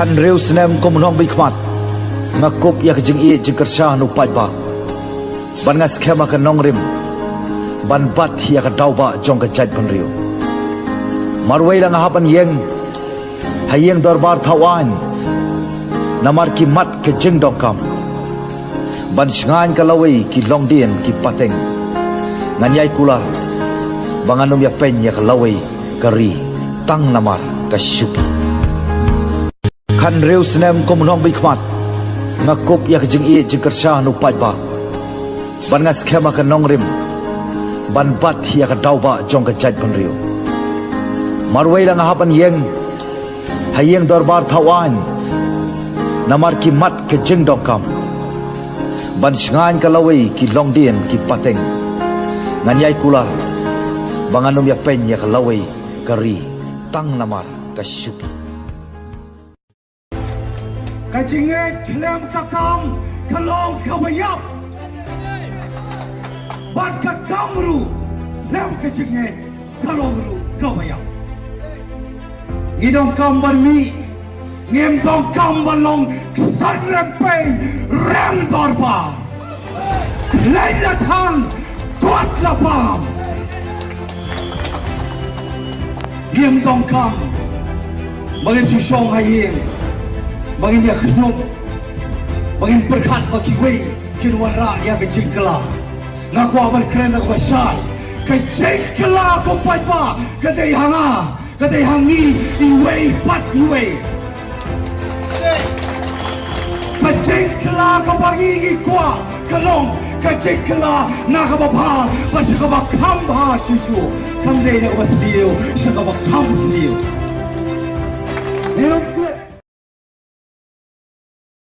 Kan reu senem ko menong bikmat ngakuk ya kejeng i jeng kersah nu pai ba ban ngas khema ka nong rim ban bat ya ka dau ba jong ka jaj ban reu marwai lang hapan yeng hayeng darbar thawan namar ki mat ke jeng dokam ban shngan ka lawai ki long dien ki pateng nganyai kula banganum ya pen ya ka lawai kari tang namar ka syuki kan reu senem ko menong bikmat ngakuk ya kejeng i jeng kersah nu pai ba ban ngas khema ka nong rim ban bat ya ka dau ba jong ka jaj ban reu marwai lang hapan yeng hayeng darbar thawan namar ki mat ke jeng dokam ban shngan ka lawai ki long dien ki pateng nganyai kula banganum ya pen ya ka lawai kari tang namar ka syuki Kajinget klem kakam kalong kabayap bat kakamru lem kajinget kalong ru kabayap ngidong kam barmi ngem dong kam balong san rempe rem dorba klaya thang tuat lapam ngem dong kam bagin susong hayeng bangin dia kenop bangin berkat bagi wei kinwan ra ya ke jingkela ngaku aban keren aku basai ke jingkela ko pai pa ke dei hanga ke dei hangi i wei pat i wei ke jingkela ko bagi i kwa kalong ke jingkela na ka ba ba sa ka ba kham ba susu kam dei na ka ba sliu sa ka ba kham sliu